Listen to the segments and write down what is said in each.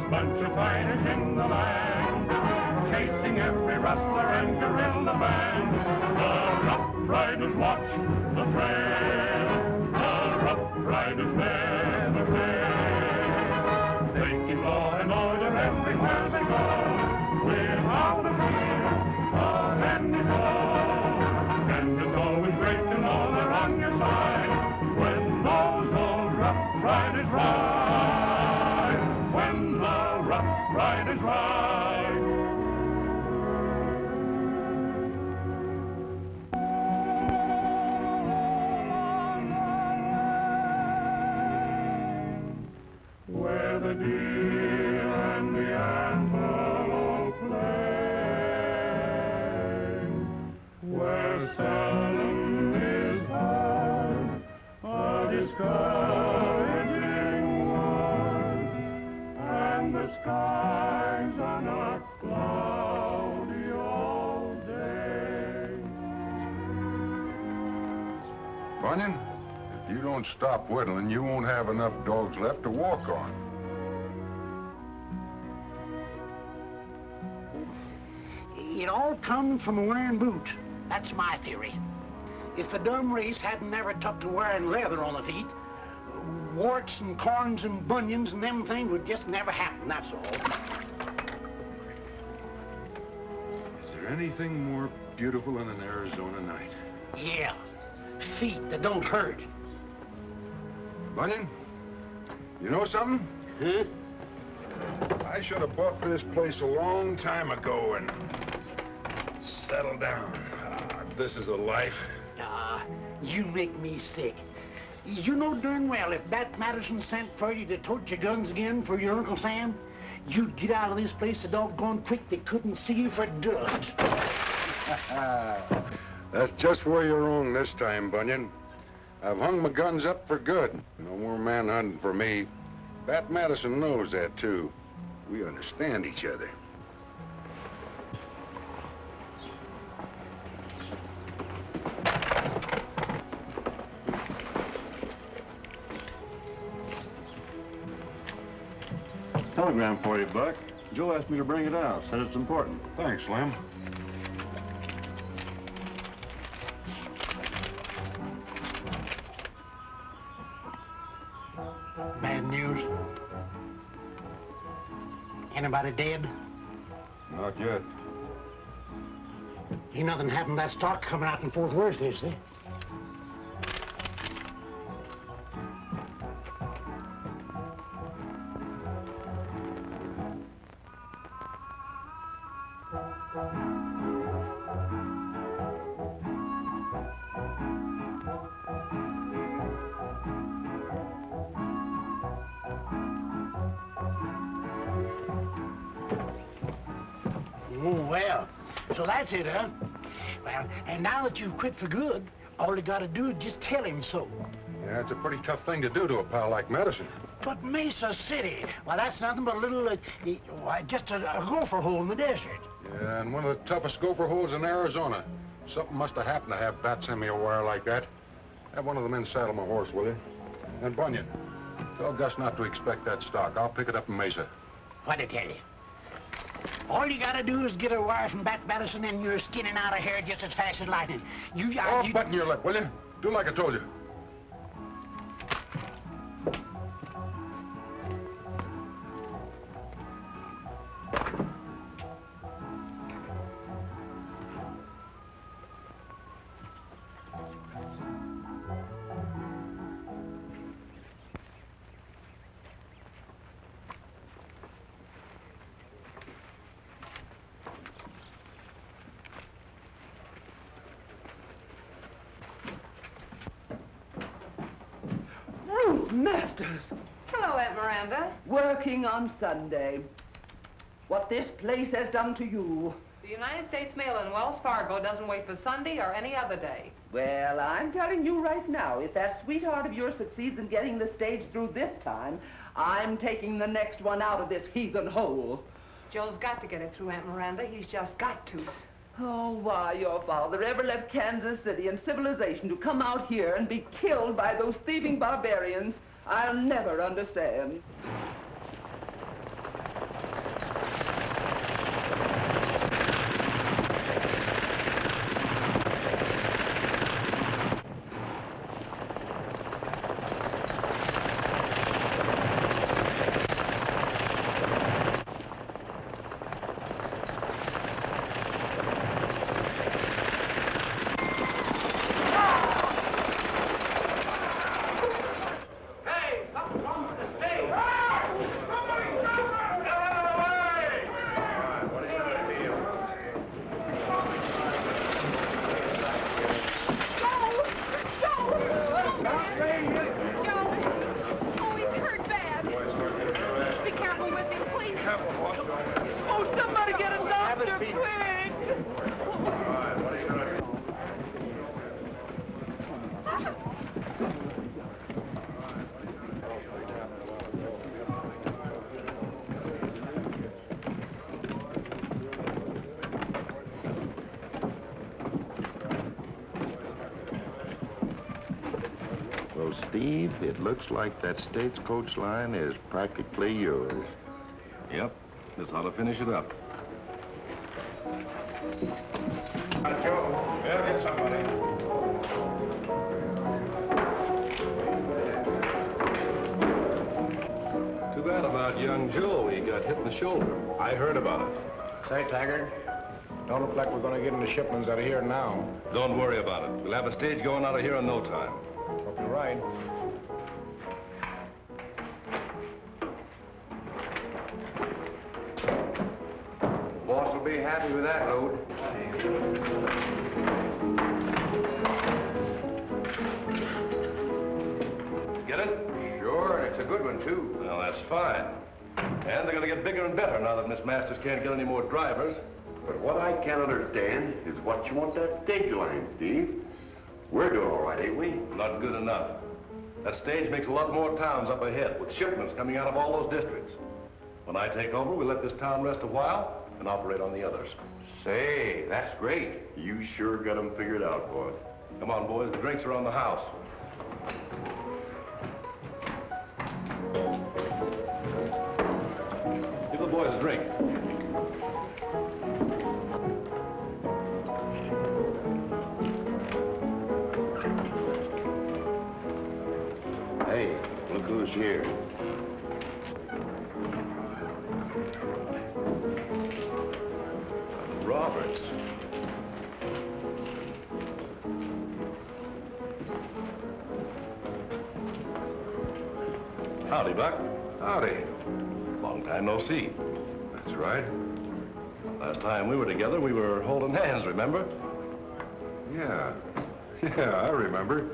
bunch of fighters in the land, chasing every rustler and guerrilla band. The Rough Riders watch the trail, the Rough Riders never fail. They keep law and order everywhere they go, without a fear of any foe. And it's always great to know they're on your side when those old Rough Riders ride. When the Rough Riders ride. Where the deer and the antelope play, where seldom is heard a discouraging word, and the skies are not cloudy all day. Bunyan, if you don't stop whittling, you won't have enough dogs left to walk on. It all comes from wearing boots. That's my theory. If the dumb race hadn't never took to wearing leather on the feet, warts and corns and bunions and them things would just never happen, that's all. Is there anything more beautiful than an Arizona night? Yeah, feet that don't hurt. Bunyan, you know something? Huh? I should have bought this place a long time ago and settled down. This is a life. You make me sick. You know darn well if Bat Madison sent for you to tote your guns again for your Uncle Sam, you'd get out of this place so doggone quick they couldn't see you for dust. That's just where you're wrong this time, Bunyan. I've hung my guns up for good. No more manhunting for me. Bat Madison knows that, too. We understand each other. Telegram for you, Buck. Joe asked me to bring it out. Said it's important. Thanks, Slim. Bad news. Anybody dead? Not yet. Ain't nothing happened to that stock coming out in Fort Worth, is there? Oh, well, so that's it, huh? Well, and now that you've quit for good, all you gotta do is just tell him so. Yeah, it's a pretty tough thing to do to a pal like Madison. But Mesa City, well, that's nothing but a little, just a gopher hole in the desert. Yeah, and one of the toughest gopher holes in Arizona. Something must have happened to have Bat send me a wire like that. Have one of the men saddle my horse, will you? And Bunyan, tell Gus not to expect that stock. I'll pick it up in Mesa. What'd I tell you? All you gotta do is get a wire from Bat Madison and you're skinning out of here just as fast as lightning. Button your lip, will you? Do like I told you. Masters! Hello, Aunt Miranda. Working on Sunday. What this place has done to you. The United States Mail in Wells Fargo doesn't wait for Sunday or any other day. Well, I'm telling you right now, if that sweetheart of yours succeeds in getting the stage through this time, I'm taking the next one out of this heathen hole. Joe's got to get it through, Aunt Miranda. He's just got to. Oh, why your father ever left Kansas City and civilization to come out here and be killed by those thieving barbarians, I'll never understand. Steve, it looks like that stagecoach line is practically yours. Yep. This ought to finish it up. Joe, better get somebody. Too bad about young Joe. He got hit in the shoulder. I heard about it. Say, Taggart, don't look like we're going to get into shipments out of here now. Don't worry about it. We'll have a stage going out of here in no time. Hope you're right. Boss will be happy with that load. Get it? Sure, and it's a good one, too. Well, that's fine. And they're going to get bigger and better now that Miss Masters can't get any more drivers. But what I can't understand is what you want that stage line, Steve. We're doing all right, ain't we? Not good enough. That stage makes a lot more towns up ahead, with shipments coming out of all those districts. When I take over, we'll let this town rest a while and operate on the others. Say, that's great. You sure got them figured out, boss. Come on, boys, the drinks are on the house. Give the boys a drink. Hey, look who's here. Roberts. Howdy, Buck. Howdy. Long time no see. That's right. Last time we were together, we were holding hands, remember? Yeah. Yeah, I remember.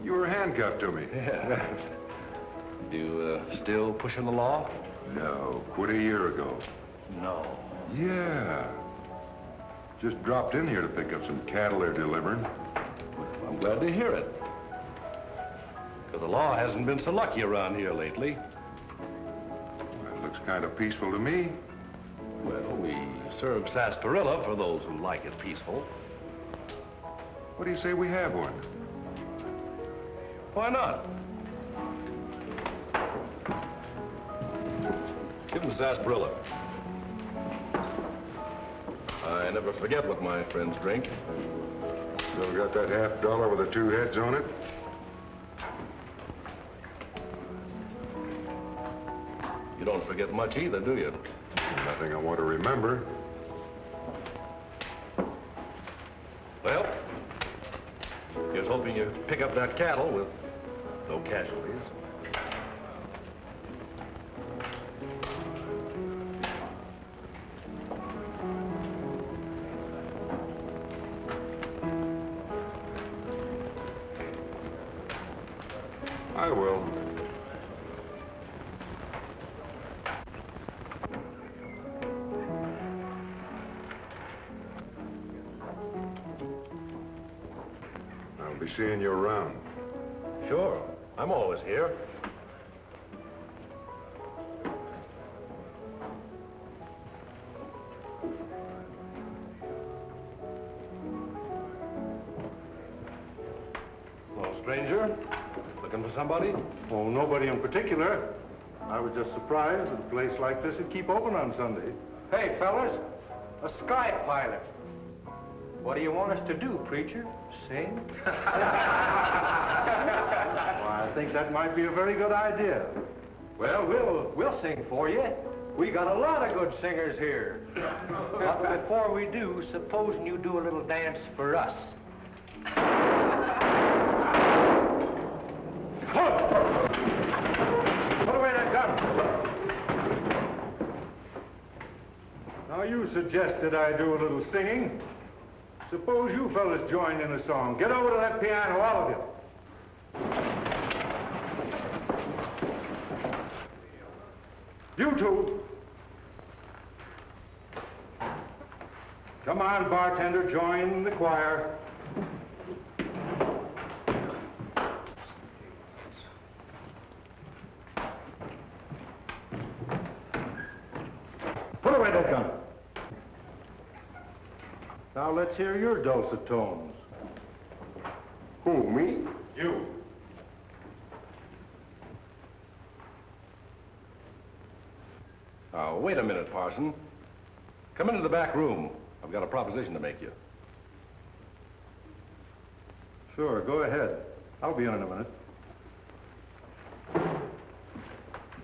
You were handcuffed to me. Yeah. You still pushing the law? No, quit a year ago. No. Yeah. Just dropped in here to pick up some cattle they're delivering. I'm glad to hear it. Because the law hasn't been so lucky around here lately. Well, it looks kind of peaceful to me. Well, we serve sarsaparilla for those who like it peaceful. What do you say we have one? Why not? Give him sarsaparilla. I never forget what my friends drink. Still got that $50 with the two heads on it? You don't forget much either, do you? Nothing I want to remember. Well, here's hoping you pick up that cattle with no casualties. I will. I'll be seeing you around. Sure, I'm always here. Hello, stranger. Looking for somebody? Oh, nobody in particular. I was just surprised that a place like this would keep open on Sunday. Hey, fellas, a sky pilot. What do you want us to do, preacher? Sing? Well, I think that might be a very good idea. Well, we'll sing for you. We got a lot of good singers here. But before we do, supposing you do a little dance for us. Put away that gun. Now, you suggested I do a little singing. Suppose you fellas join in a song. Get over to that piano, all of you. You two. Come on, bartender, join the choir. Put away that gun. Now let's hear your dulcet tones. Who, me? You. Oh, wait a minute, Parson. Come into the back room. I've got a proposition to make you. Sure, go ahead. I'll be in a minute.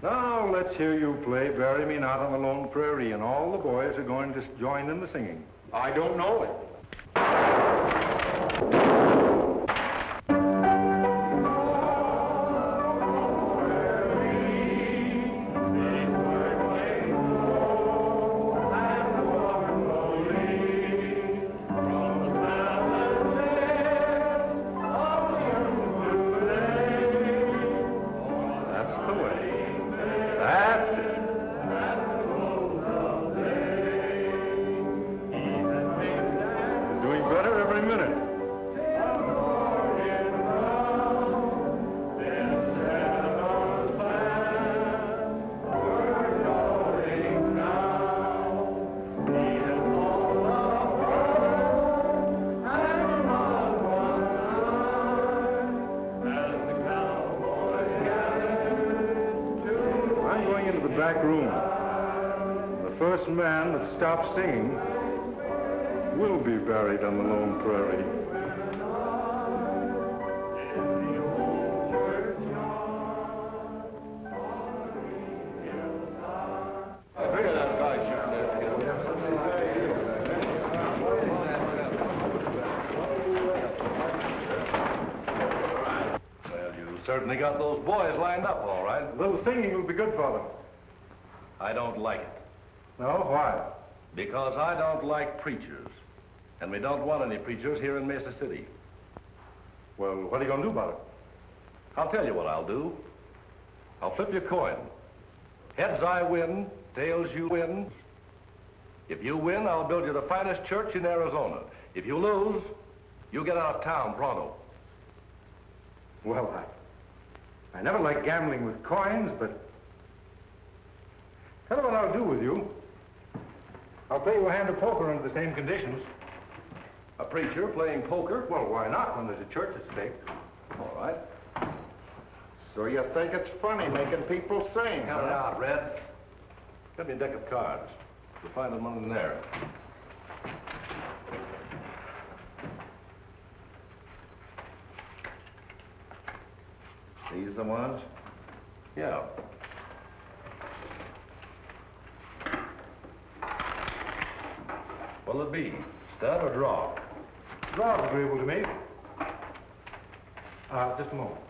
Now, let's hear you play Bury Me Not on the Lone Prairie, and all the boys are going to join in the singing. I don't know it. Man that stops singing will be buried on the Lone Prairie. Well, you certainly got those boys lined up all right. A little singing will be good for them. I don't like it. No, why? Because I don't like preachers. And we don't want any preachers here in Mesa City. Well, what are you going to do about it? I'll tell you what I'll do. I'll flip your coin. Heads I win, tails you win. If you win, I'll build you the finest church in Arizona. If you lose, you get out of town pronto. Well, I never liked gambling with coins, but tell you what I'll do with you. I'll play you a hand of poker under the same conditions. A preacher playing poker? Well, why not when there's a church at stake? All right. So you think it's funny making people sing, Count it out, Red. Get me a deck of cards. You'll find them under there. These the ones? Yeah. What'll it be? Stud or draw? Draw's agreeable to me. Just a moment.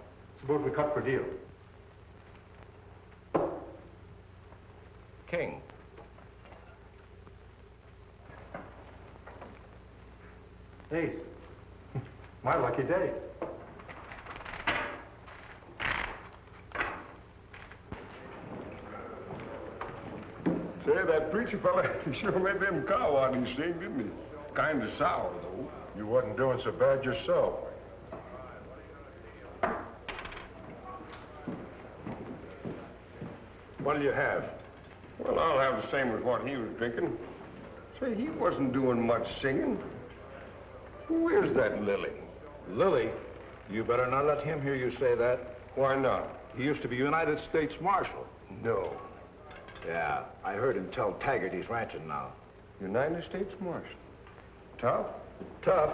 Suppose we cut for deal. King. Ace. My lucky day. Say, that preacher fella, he sure made them cow out he sing, didn't he? Kind of sour, though. You wasn't doing so bad yourself. What'll you have? Well, I'll have the same as what he was drinking. Say, he wasn't doing much singing. Who is that Lily? Lily? You better not let him hear you say that. Why not? He used to be United States Marshal. No. Yeah, I heard him tell Taggart he's ranching now. United States Marshal. Tough? Tough.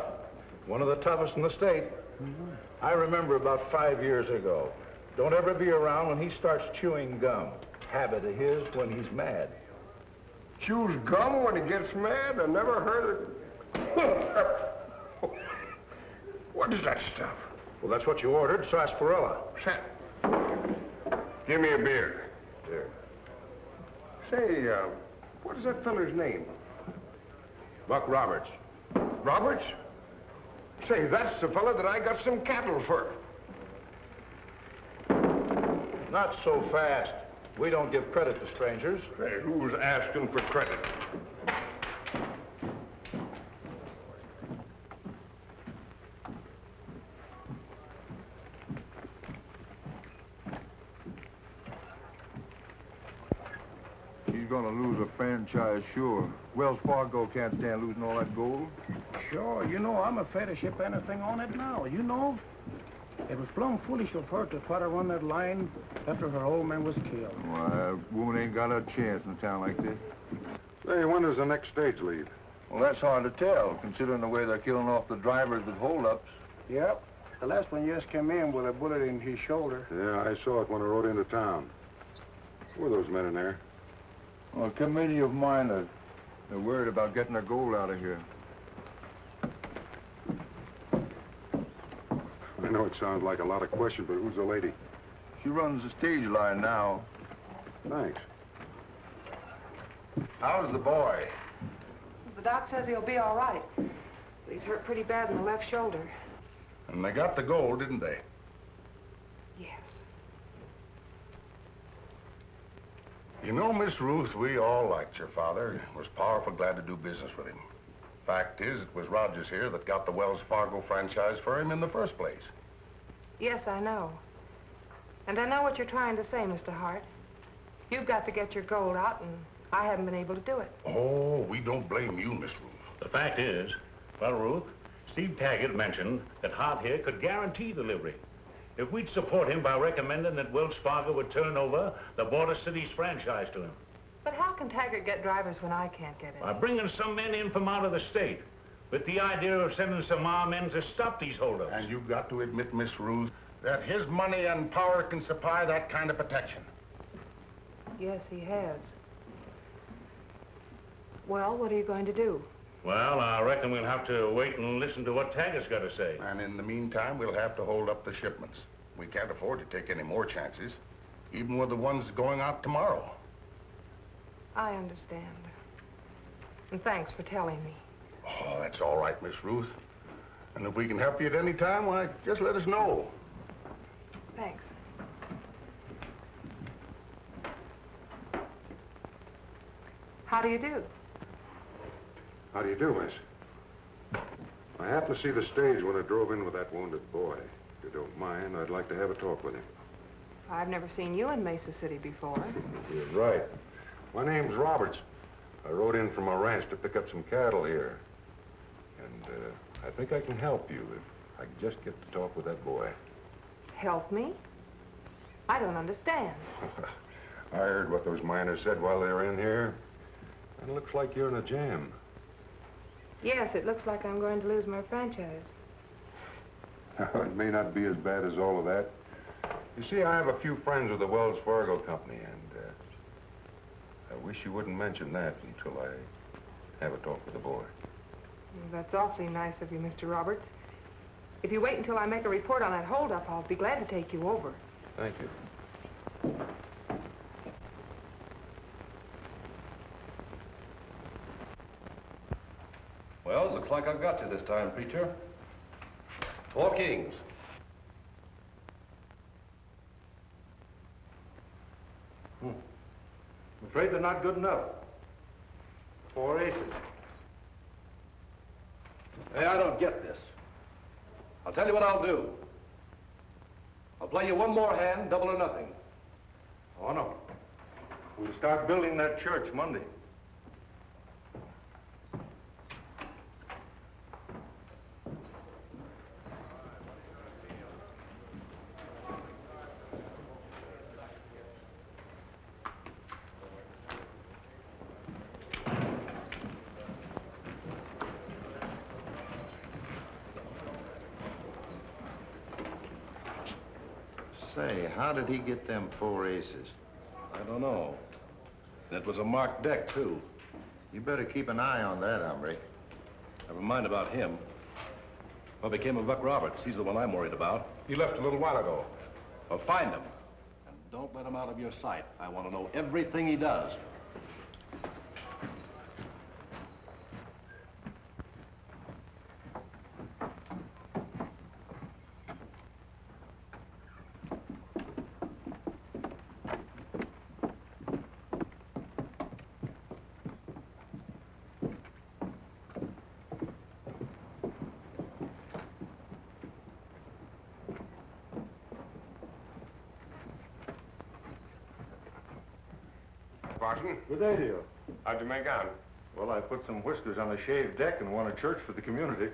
One of the toughest in the state. Mm-hmm. I remember about 5 years ago. Don't ever be around when he starts chewing gum. Habit of his when he's mad. Chews gum when he gets mad? I never heard it. What is that stuff? Well, that's what you ordered, sarsaparilla. Give me a beer. Here. Say, what is that feller's name? Buck Roberts. Roberts? Say, that's the fella that I got some cattle for. Not so fast. We don't give credit to strangers. Hey, who's asking for credit? He's gonna lose a franchise, sure. Wells Fargo can't stand losing all that gold. Sure, you know I'm afraid to ship anything on it now, you know. It was plumb foolish of her to try to run that line after her old man was killed. Why, that woman ain't got a chance in a town like this. Say, when does the next stage leave? Well, that's hard to tell, considering the way they're killing off the drivers with holdups. Yep. The last one just came in with a bullet in his shoulder. Yeah, I saw it when I rode into town. Who were those men in there? Well, a committee of miners. They're worried about getting their gold out of here. I know it sounds like a lot of questions, but who's the lady? She runs the stage line now. Thanks. How's the boy? The doc says he'll be all right. But he's hurt pretty bad in the left shoulder. And they got the gold, didn't they? Yes. You know, Miss Ruth, we all liked your father. Was powerful glad to do business with him. Fact is, it was Rogers here that got the Wells Fargo franchise for him in the first place. Yes, I know. And I know what you're trying to say, Mr. Hart. You've got to get your gold out, and I haven't been able to do it. Oh, we don't blame you, Miss Ruth. The fact is, well, Ruth, Steve Taggart mentioned that Hart here could guarantee delivery. If we'd support him by recommending that Wells Fargo would turn over the Border Cities franchise to him. But how can Taggart get drivers when I can't get it? By bringing some men in from out of the state, with the idea of sending some armed men to stop these holdups. And you've got to admit, Miss Ruth, that his money and power can supply that kind of protection. Yes, he has. Well, what are you going to do? Well, I reckon we'll have to wait and listen to what Taggart's got to say. And in the meantime, we'll have to hold up the shipments. We can't afford to take any more chances, even with the ones going out tomorrow. I understand. And thanks for telling me. Oh, that's all right, Miss Ruth. And if we can help you at any time, why, just let us know. Thanks. How do you do? How do you do, miss? I happened to see the stage when it drove in with that wounded boy. If you don't mind, I'd like to have a talk with him. I've never seen you in Mesa City before. You're right. My name's Roberts. I rode in from a ranch to pick up some cattle here. And I think I can help you if I could just get to talk with that boy. Help me? I don't understand. I heard what those miners said while they were in here. And it looks like you're in a jam. Yes, it looks like I'm going to lose my franchise. It may not be as bad as all of that. You see, I have a few friends with the Wells Fargo Company, and I wish you wouldn't mention that until I have a talk with the boy. That's awfully nice of you, Mr. Roberts. If you wait until I make a report on that holdup, I'll be glad to take you over. Thank you. Well, looks like I've got you this time, preacher. 4 kings. I'm afraid they're not good enough. 4 aces. Hey, I don't get this. I'll tell you what I'll do. I'll play you one more hand, double or nothing. Oh, no. We'll start building that church Monday. Say, how did he get them 4 aces? I don't know. That was a marked deck, too. You better keep an eye on that, hombre. Never mind about him. What became of Buck Roberts? He's the one I'm worried about. He left a little while ago. Well, find him. And don't let him out of your sight. I want to know everything he does. Parson? Good day to you. How'd you make out? Well, I put some whiskers on a shaved deck and won a church for the community.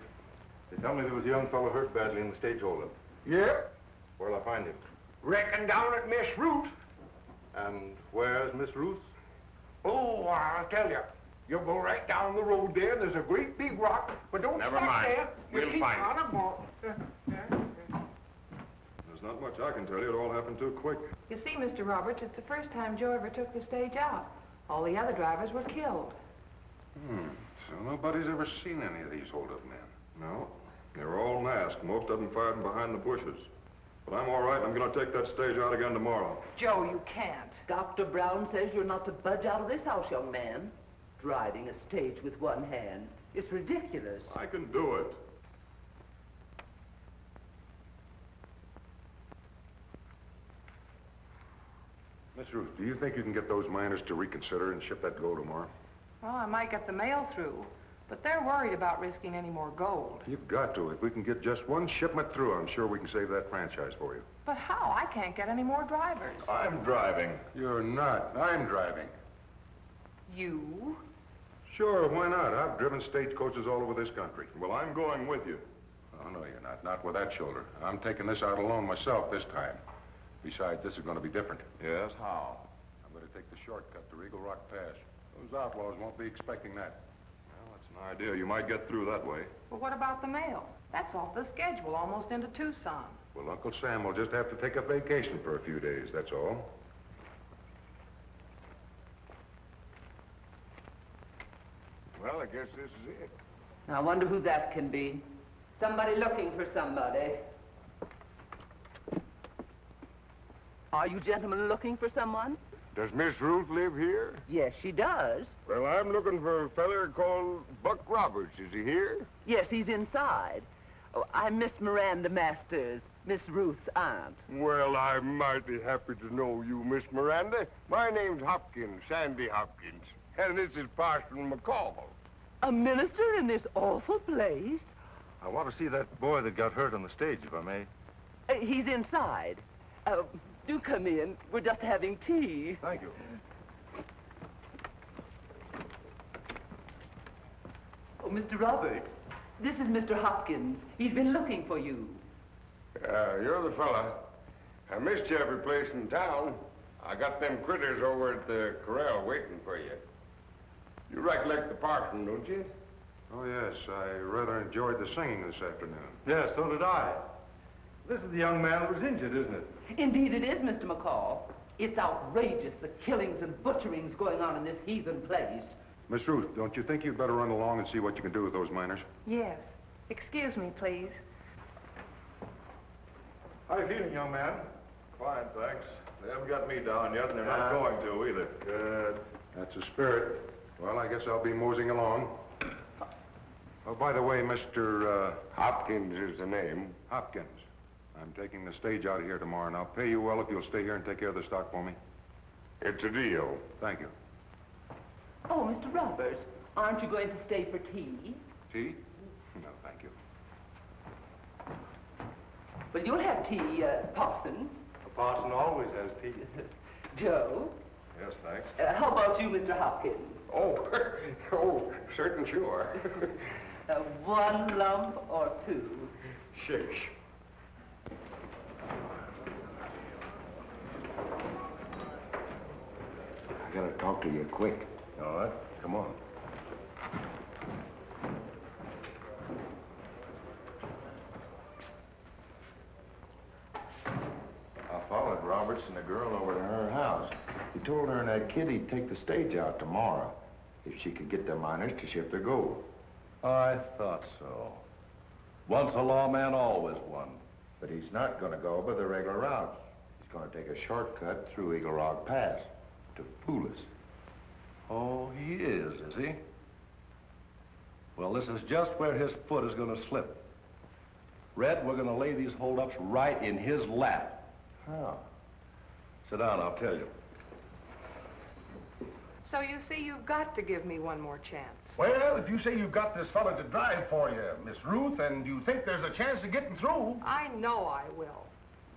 They tell me there was a young fellow hurt badly in the stage holdup. Yep. Where'll I find him? Reckon down at Miss Ruth. And where's Miss Ruth? Oh, I'll tell you. You go right down the road there. There's a great big rock, but don't Never stop mind. there. We'll you keep find on it. a walk. There's not much I can tell you. It all happened too quick. You see, Mr. Roberts, it's the first time Joe ever took the stage out. All the other drivers were killed. So nobody's ever seen any of these hold-up men? No. They're all masked. Most of them fighting behind the bushes. But I'm all right. I'm going to take that stage out again tomorrow. Joe, you can't. Dr. Brown says you're not to budge out of this house, young man. Driving a stage with one hand. It's ridiculous. I can do it. Miss Ruth, do you think you can get those miners to reconsider and ship that gold tomorrow? Well, I might get the mail through, but they're worried about risking any more gold. You've got to. If we can get just one shipment through, I'm sure we can save that franchise for you. But how? I can't get any more drivers. I'm driving. You're not. I'm driving. You? Sure, why not? I've driven stagecoaches all over this country. Well, I'm going with you. Oh, no, you're not. Not with that shoulder. I'm taking this out alone myself this time. Besides, this is going to be different. Yes? How? I'm going to take the shortcut to Eagle Rock Pass. Those outlaws won't be expecting that. Well, that's an idea. You might get through that way. Well, what about the mail? That's off the schedule, almost into Tucson. Well, Uncle Sam will just have to take a vacation for a few days, that's all. Well, I guess this is it. I wonder who that can be. Somebody looking for somebody. Are you gentlemen looking for someone? Does Miss Ruth live here? Yes, she does. Well, I'm looking for a feller called Buck Roberts. Is he here? Yes, he's inside. Oh, I'm Miss Miranda Masters, Miss Ruth's aunt. Well, I'm mighty happy to know you, Miss Miranda. My name's Hopkins, Sandy Hopkins. And this is Parson McCoy. A minister in this awful place? I want to see that boy that got hurt on the stage, if I may. He's inside. Do come in. We're just having tea. Thank you. Oh, Mr. Roberts, this is Mr. Hopkins. He's been looking for you. You're the fella. I missed you every place in town. I got them critters over at the corral waiting for you. You recollect the parson, don't you? Oh, yes. I rather enjoyed the singing this afternoon. Yes, so did I. This is the young man who was injured, isn't it? Indeed it is, Mr. McCall. It's outrageous, the killings and butcherings going on in this heathen place. Miss Ruth, don't you think you'd better run along and see what you can do with those miners? Yes. Excuse me, please. How you feeling, young man? Fine, thanks. They haven't got me down yet, and they're not going to either. Good. That's the spirit. Well, I guess I'll be moseying along. Oh, by the way, Mr. Hopkins is the name. Hopkins. I'm taking the stage out of here tomorrow, and I'll pay you well if you'll stay here and take care of the stock for me. It's a deal. Thank you. Oh, Mr. Roberts, aren't you going to stay for tea? Tea? No, thank you. Well, you'll have tea, Parson. The parson always has tea. Joe? Yes, thanks. How about you, Mr. Hopkins? Oh, oh, certain sure. One lump or two? Six. I gotta talk to you quick. All right, come on. I followed Roberts and the girl over to her house. He told her and that kid he'd take the stage out tomorrow if she could get the miners to ship their gold. I thought so. Once a lawman, always one. But he's not going to go by the regular route. He's going to take a shortcut through Eagle Rock Pass to fool us. Oh, he is he? Well, this is just where his foot is going to slip. Red, we're going to lay these holdups right in his lap. How? Sit down, I'll tell you. So you see, you've got to give me one more chance. Well, if you say you've got this fella to drive for you, Miss Ruth, and you think there's a chance of getting through... I know I will.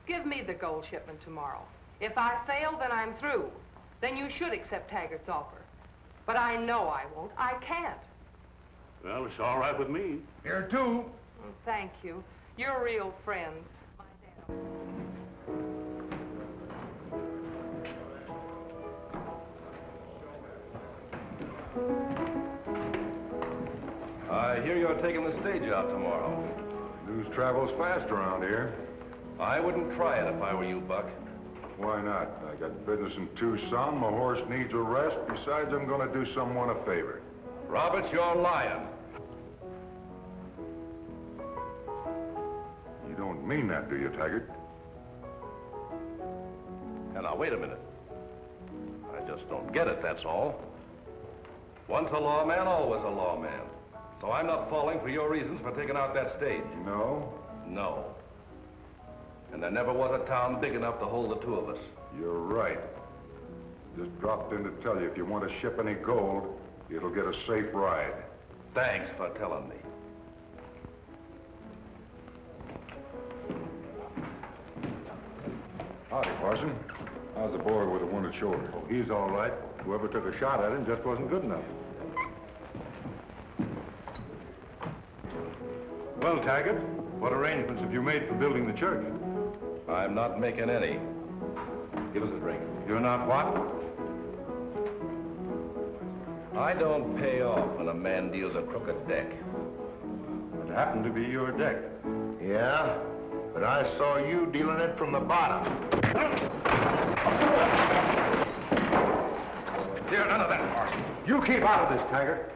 Give me the gold shipment tomorrow. If I fail, then I'm through. Then you should accept Taggart's offer. But I know I won't. I can't. Well, it's all right with me. Here, too. Thank you. You're real friends. My dad. hear you're taking the stage out tomorrow. News travels fast around here. I wouldn't try it if I were you, Buck. Why not? I got business in Tucson. My horse needs a rest. Besides, I'm going to do someone a favor. Roberts, you're lying. You don't mean that, do you, Taggart? Now, wait a minute. I just don't get it, that's all. Once a lawman, always a lawman. So I'm not falling for your reasons for taking out that stage. No? No. And there never was a town big enough to hold the two of us. You're right. Just dropped in to tell you if you want to ship any gold, it'll get a safe ride. Thanks for telling me. Howdy, Parson. How's the boy with a wounded shoulder? Oh, he's all right. Whoever took a shot at him just wasn't good enough. Well, Taggart, what arrangements have you made for building the church? I'm not making any. Give us a drink. You're not what? I don't pay off when a man deals a crooked deck. It happened to be your deck. Yeah, but I saw you dealing it from the bottom. Here, none of that, Parson. You keep out of this, Taggart.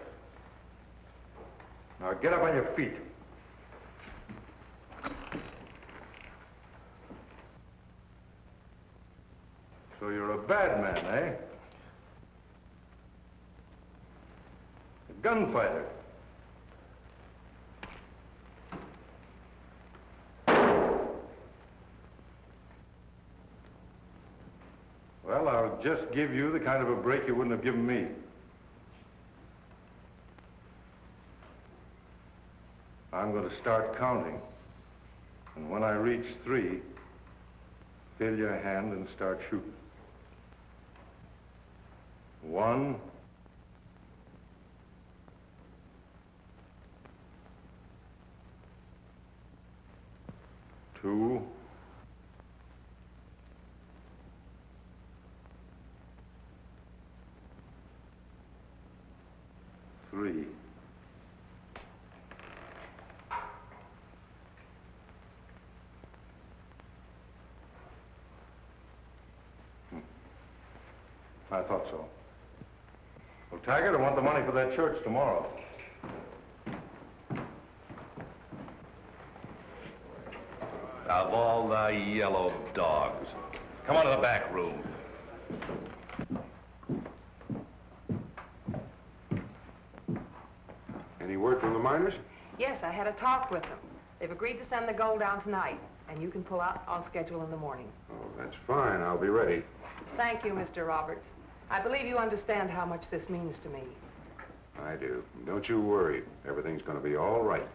Now get up on your feet. So you're a bad man, eh? A gunfighter. Well, I'll just give you the kind of a break you wouldn't have given me. I'm going to start counting. And when I reach 3, fill your hand and start shooting. 1, 2, 3. I thought so. Well, Taggart, I want the money for that church tomorrow. Of all the yellow dogs. Come on to the back room. Any word from the miners? Yes, I had a talk with them. They've agreed to send the gold down tonight, and you can pull out on schedule in the morning. Oh, that's fine. I'll be ready. Thank you, Mr. Roberts. I believe you understand how much this means to me. I do. Don't you worry. Everything's going to be all right.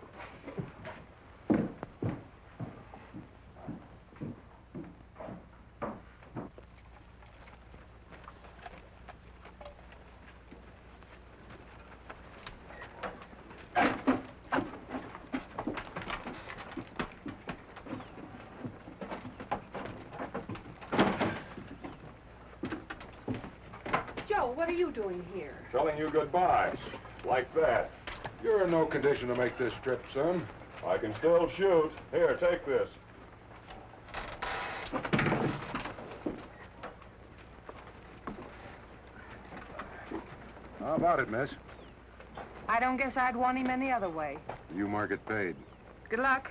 What are you doing here? Telling you goodbye. Like that. You're in no condition to make this trip, son. I can still shoot. Here, take this. How about it, miss? I don't guess I'd want him any other way. You mark it paid. Good luck.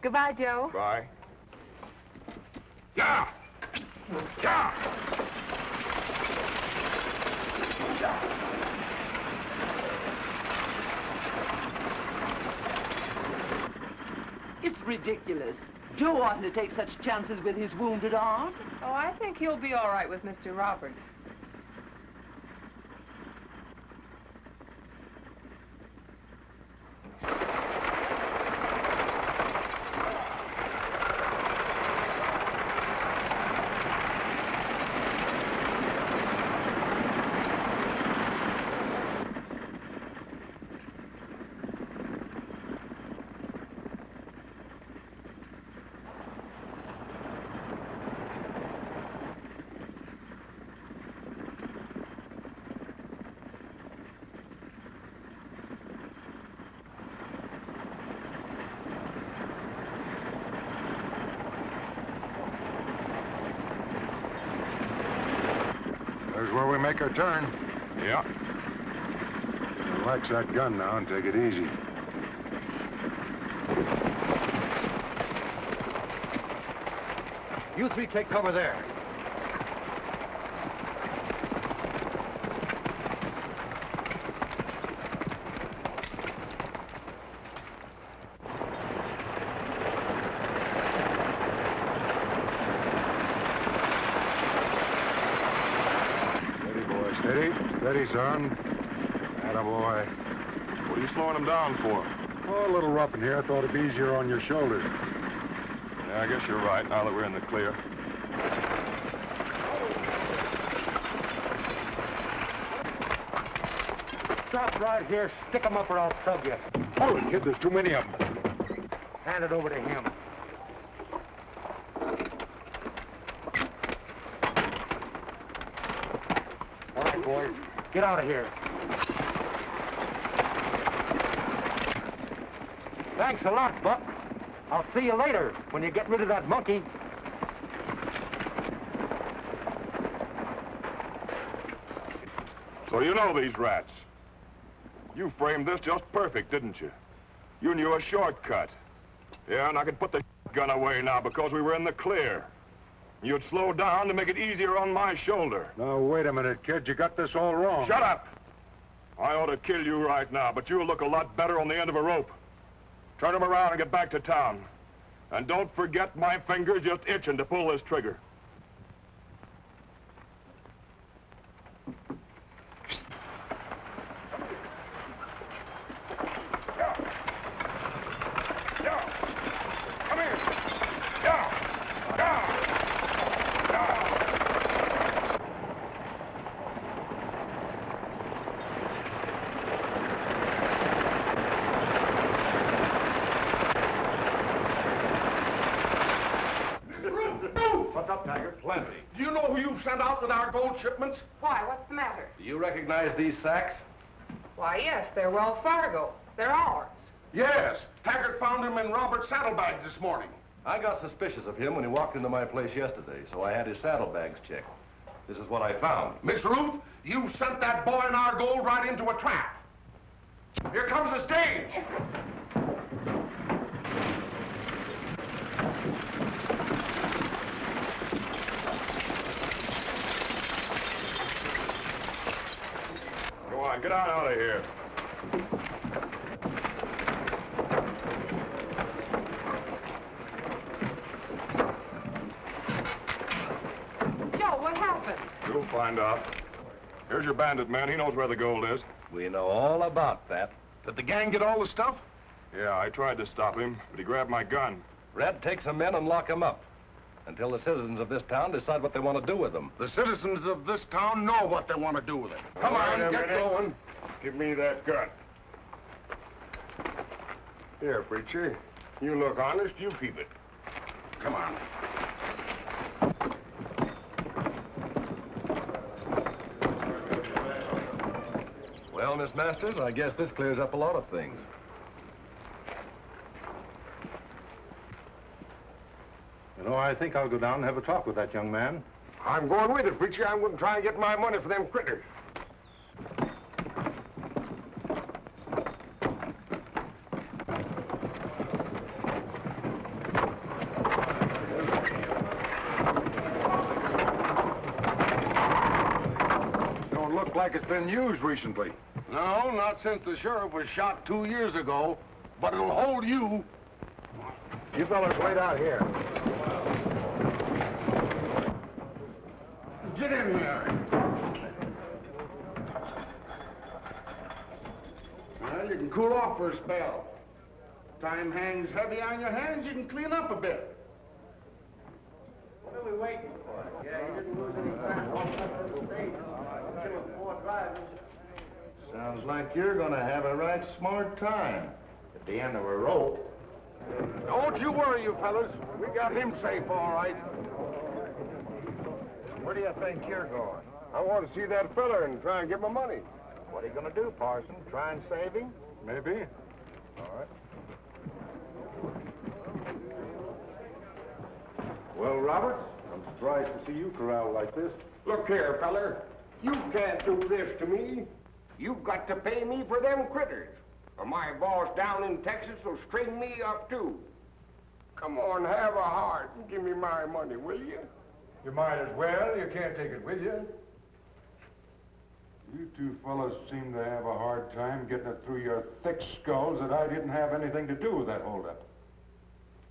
Goodbye, Joe. Bye. Yeah! Yeah! It's ridiculous. Joe oughtn't to take such chances with his wounded arm. Oh, I think he'll be all right with Mr. Roberts. There's where we make our turn. Yeah. Relax that gun now and take it easy. You three take cover there. Steady, boy, steady. Steady, son. Attaboy. What are you slowing him down for? Oh, a little rough in here. I thought it'd be easier on your shoulders. Yeah, I guess you're right, now that we're in the clear. Stop right here. Stick 'em up or I'll thug you. Hold it, kid. There's too many of them. Hand it over to him. All right, boys. Get out of here. Thanks a lot, Buck. I'll see you later when you get rid of that monkey. So you know these rats. You framed this just perfect, didn't you? You knew a shortcut. Yeah, and I could put the gun away now because we were in the clear. You'd slow down to make it easier on my shoulder. Now, wait a minute, kid. You got this all wrong. Shut up! I ought to kill you right now, but you'll look a lot better on the end of a rope. Turn him around and get back to town. And don't forget my finger's just itching to pull this trigger. Do you know who you've sent out with our gold shipments? Why, what's the matter? Do you recognize these sacks? Why, yes, they're Wells Fargo. They're ours. Yes. Taggart found him in Robert's saddlebags this morning. I got suspicious of him when he walked into my place yesterday, so I had his saddlebags checked. This is what I found. Miss Ruth, you sent that boy and our gold right into a trap. Here comes the stage. Go on, get on out of here. Joe, what happened? You'll find out. Here's your bandit man. He knows where the gold is. We know all about that. Did the gang get all the stuff? Yeah, I tried to stop him, but he grabbed my gun. Red, take some men and lock them up until the citizens of this town decide what they want to do with them. The citizens of this town know what they want to do with it. Come on, get going. Give me that gun. Here, preacher. You look honest, you keep it. Come on. Well, Miss Masters, I guess this clears up a lot of things. You know, I think I'll go down and have a talk with that young man. I'm going with it, preacher. I'm going to try and get my money for them critters. Don't look like it's been used recently. No, not since the sheriff was shot 2 years ago, but it'll hold you. You fellas wait out here. Get in there. Well, you can cool off for a spell. Time hangs heavy on your hands, you can clean up a bit. What are we waiting for? Yeah, you didn't lose any time. Sounds like you're gonna have a right smart time at the end of a rope. Don't you worry, you fellas. We got him safe, all right. Where do you think you're going? I want to see that fella and try and get my money. What are you gonna do, Parson? Try and save him? Maybe. All right. Well, Roberts, I'm surprised to see you corralled like this. Look here, feller. You can't do this to me. You've got to pay me for them critters, or my boss down in Texas will string me up, too. Come on, have a heart and give me my money, will you? You might as well. You can't take it with you. You two fellas seem to have a hard time getting it through your thick skulls that I didn't have anything to do with that holdup.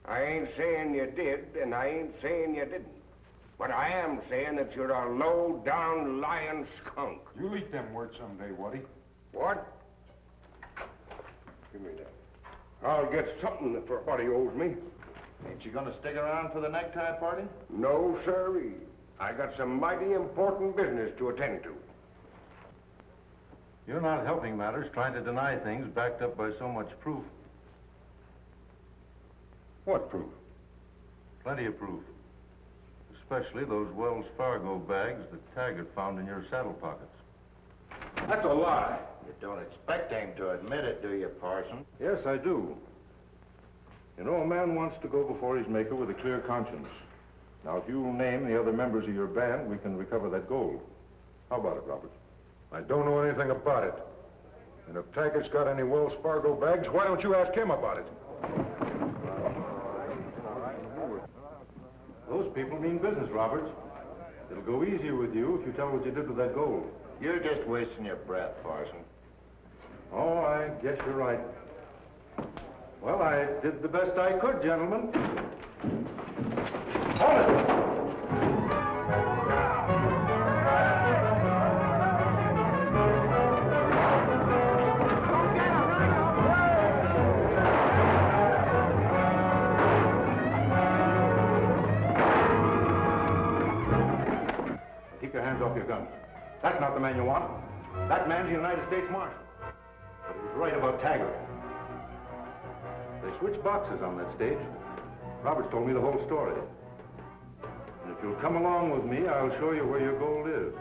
I ain't saying you did, and I ain't saying you didn't. But I am saying that you're a low-down lying skunk. You'll eat them words someday, Waddy. What? Give me that. I'll get something for what he owes me. Ain't you gonna stick around for the necktie party? No, sirree. I got some mighty important business to attend to. You're not helping matters, trying to deny things backed up by so much proof. What proof? Plenty of proof. Especially those Wells Fargo bags that Taggart found in your saddle pockets. That's a lie. You don't expect him to admit it, do you, Parson? Yes, I do. You know, a man wants to go before his maker with a clear conscience. Now, if you'll name the other members of your band, we can recover that gold. How about it, Robert? I don't know anything about it. And if Taggart's got any Wells Fargo bags, why don't you ask him about it? Those people mean business, Roberts. It'll go easier with you if you tell what you did with that gold. You're just wasting your breath, Parson. Oh, I guess you're right. Well, I did the best I could, gentlemen. Hold it! Keep your hands off your guns. That's not the man you want. That man's the United States Marshal. But he was right about Taggart. They switched boxes on that stage. Roberts told me the whole story. And if you'll come along with me, I'll show you where your gold is.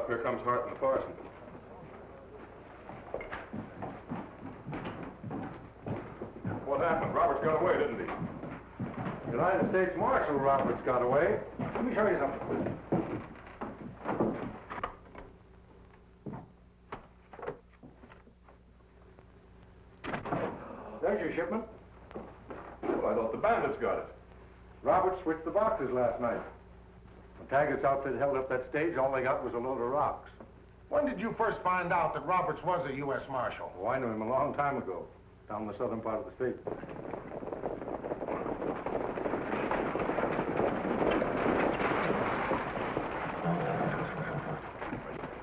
Here comes Hart and the parson. What happened? Roberts got away, didn't he? United States Marshal Roberts got away. Let me show you something. There's your shipment. Well, I thought the bandits got it. Roberts switched the boxes last night. When Taggart's outfit held up that stage, all they got was a load of rocks. When did you first find out that Roberts was a U.S. Marshal? Oh, I knew him a long time ago, down in the southern part of the state.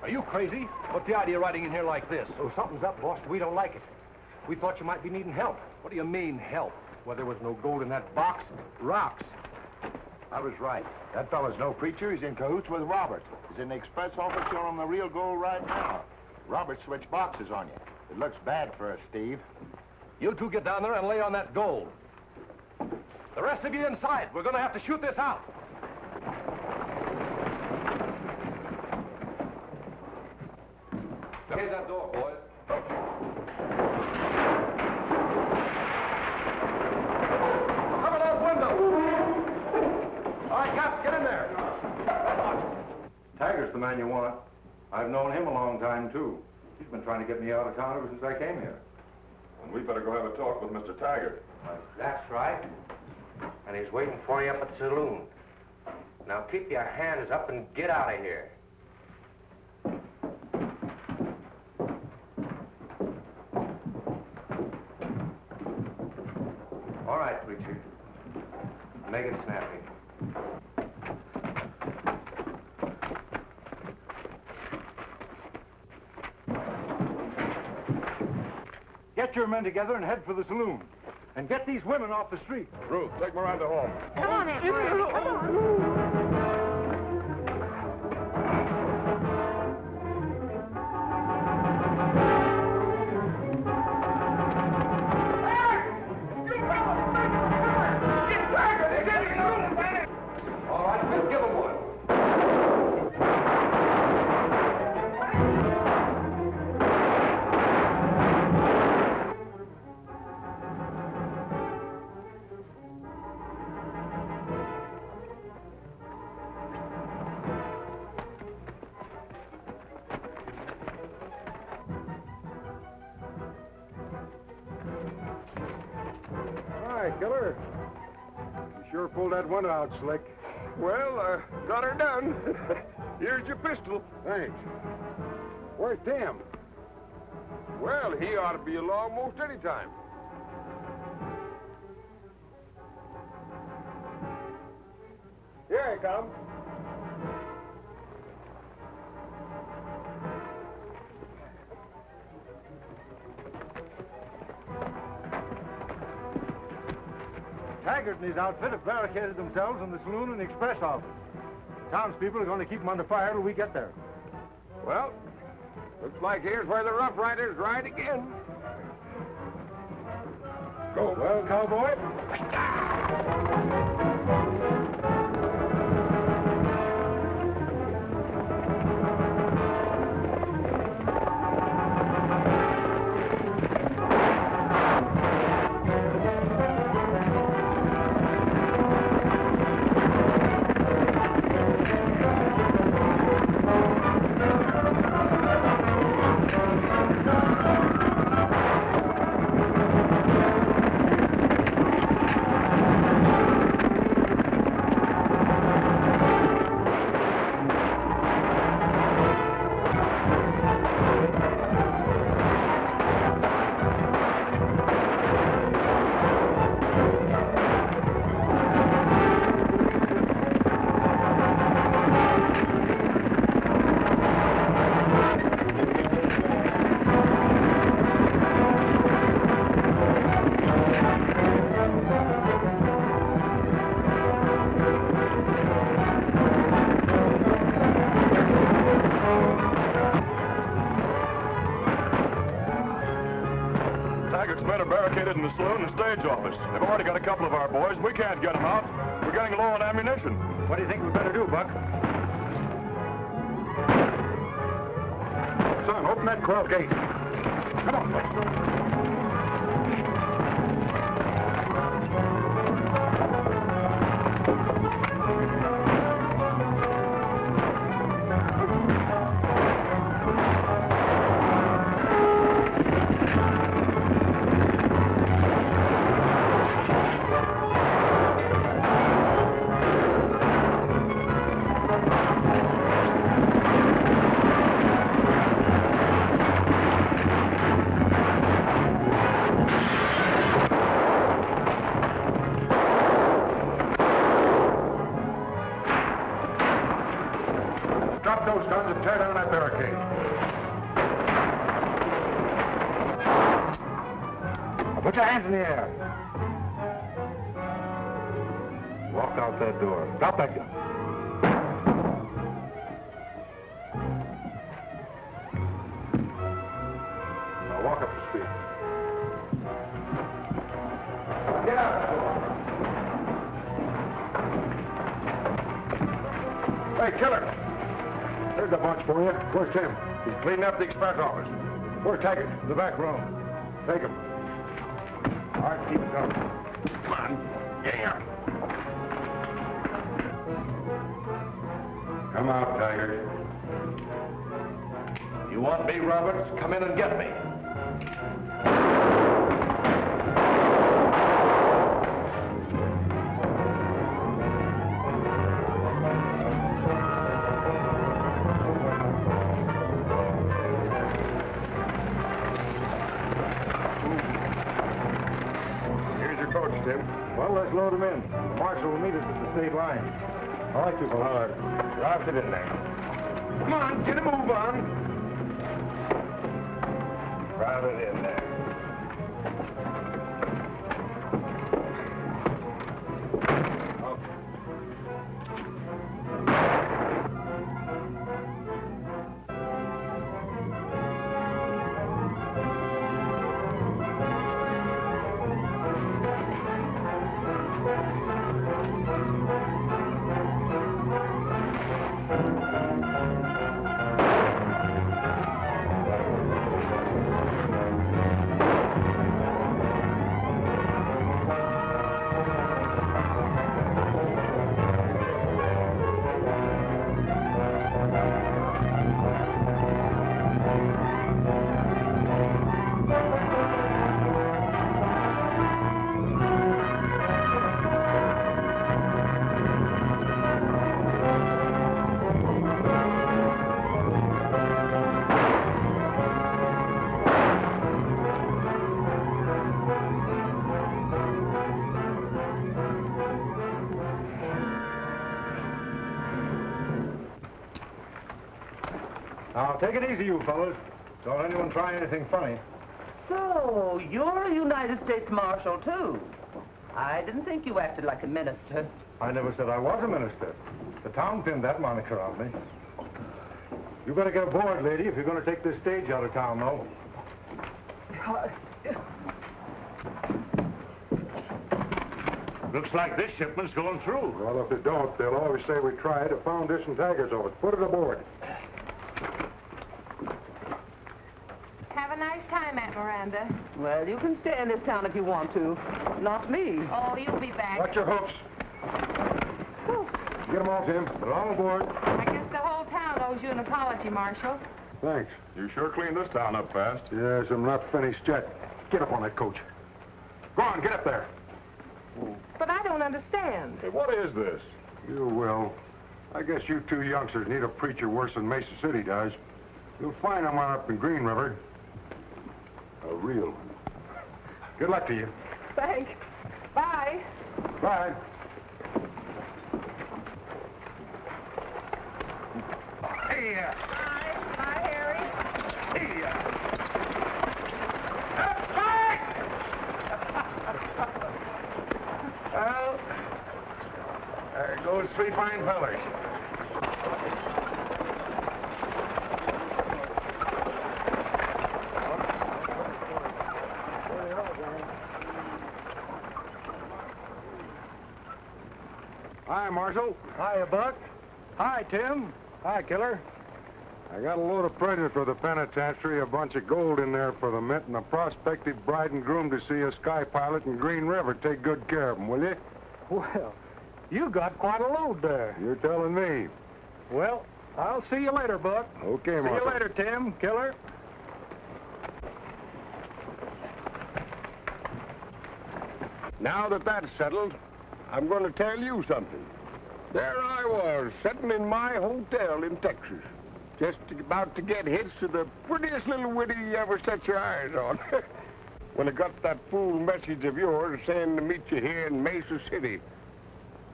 Are you crazy? What's the idea of riding in here like this? Oh, something's up, boss. We don't like it. We thought you might be needing help. What do you mean, help? Well, there was no gold in that box. Rocks. I was right. That fella's no preacher. He's in cahoots with Robert. He's in the express office showing him the real gold right now. Robert switched boxes on you. It looks bad for us, Steve. You two get down there and lay on that gold. The rest of you inside. We're going to have to shoot this out. Close that door, boys. Cover those windows. All right, Cap, get in there. Taggart's the man you want. I've known him a long time, too. He's been trying to get me out of town ever since I came here. And we better go have a talk with Mr. Taggart. That's right. and he's waiting for you up at the saloon. Now keep your hands up and get out of here. All right, preacher. Make it snappy. Get your men together and head for the saloon. And get these women off the street. Ruth, take Miranda home. Come on, Aunt Miranda, come on. All right, we'll give him one. Hi, killer. You sure pulled that one out slick. Well, got her done. Here's your pistol. Thanks. Where's Tim? Well, he ought to be along most any time. Here he comes. Taggart and his outfit have barricaded themselves in the saloon and the express office. Townspeople are going to keep them under fire till we get there. Well, looks like here's where the Rough Riders ride again. Go, well, cowboy. Taggart's men are barricaded in the saloon and stage office. They've already got a couple of our boys. We can't get them out. We're getting low on ammunition. What do you think we better do, Buck? Son, open that corral gate. Come on, Buck. Drop those guns and tear down that barricade. Now put your hands in the air. Walk out that door. Drop that gun. Now walk up the street. Get out. Hey, killer. There's a bunch for you. Where's Tim? He's cleaning up the express office. Where's Taggart? In the back room. Take him. All right, keep it coming. Come on. Get here. Come out, Taggart. You want me, Roberts? Come in and get me. Tim. Well, let's load them in. The marshal will meet us at the state line. All right, people. All right. Drop it in there. Come on, get a move on. Crowd it in there. Now, take it easy, you fellas. Don't anyone try anything funny. So, you're a United States Marshal, too. I didn't think you acted like a minister. I never said I was a minister. The town pinned that moniker on me. You better get aboard, lady, if you're going to take this stage out of town, though. Looks like this shipment's going through. Well, if it don't, they'll always say we tried. A found this and taggers of it. Put it aboard. Have a nice time, Aunt Miranda. Well, you can stay in this town if you want to. Not me. Oh, you'll be back. Watch your hooks. Get them all, Tim. They're all aboard. I guess the whole town owes you an apology, Marshal. Thanks. You sure cleaned this town up fast. Yes, I'm not finished yet. Get up on that coach. Go on, get up there. But I don't understand. Hey, what is this? You will. I guess you two youngsters need a preacher worse than Mesa City does. You'll find I'm on up in Green River. A real one. Good luck to you. Thanks. Bye. Bye. Hey, Bye. Bye, Harry. hey, Well, there goes three fine fellers. Hi, Marshal. Hiya, Buck. Hi, Tim. Hi, Killer. I got a load of presents for the penitentiary, a bunch of gold in there for the mint, and a prospective bride and groom to see a sky pilot in Green River. Take good care of them, will you? Well, you got quite a load there. You're telling me. Well, I'll see you later, Buck. Okay, See Marshal. you later, Tim. Killer. Now that that's settled, I'm going to tell you something. There I was, sitting in my hotel in Texas, just about to get hitched to the prettiest little widdy you ever set your eyes on. When I got that fool message of yours saying to meet you here in Mesa City.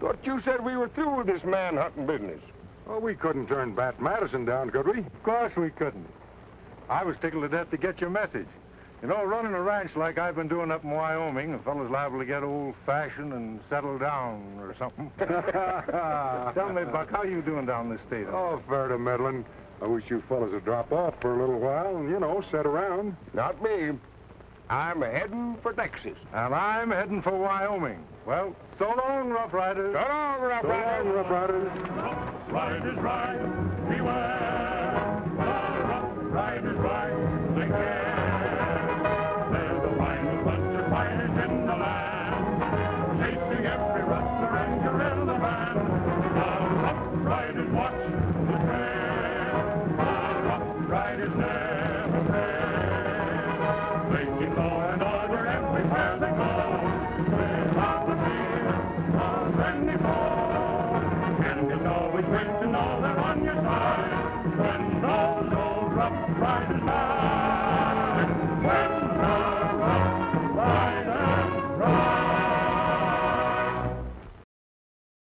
Thought you said we were through with this man-hunting business. Well, we couldn't turn Bat Madison down, could we? Of course we couldn't. I was tickled to death to get your message. You know, running a ranch like I've been doing up in Wyoming, a fellow's liable to get old-fashioned and settle down or something. Tell me, Buck, how you doing down this state? Oh, fair to meddling. I wish you fellas would drop off for a little while and, you know, sit around. Not me. I'm heading for Texas. And I'm heading for Wyoming. Well, so long, Rough Riders. So long, Rough Riders. So long, Rough Riders. Rough Riders ride, beware. The Rough Riders ride, they care. They're the finest bunch of fighters in the land, chasing every rustler and guerrilla band. The Rough Riders watch the trail. The Rough Riders never fail. They keep law and order everywhere they go, without the fear of any foe. And it's always great to know they're on your side when those old Rough Riders ride.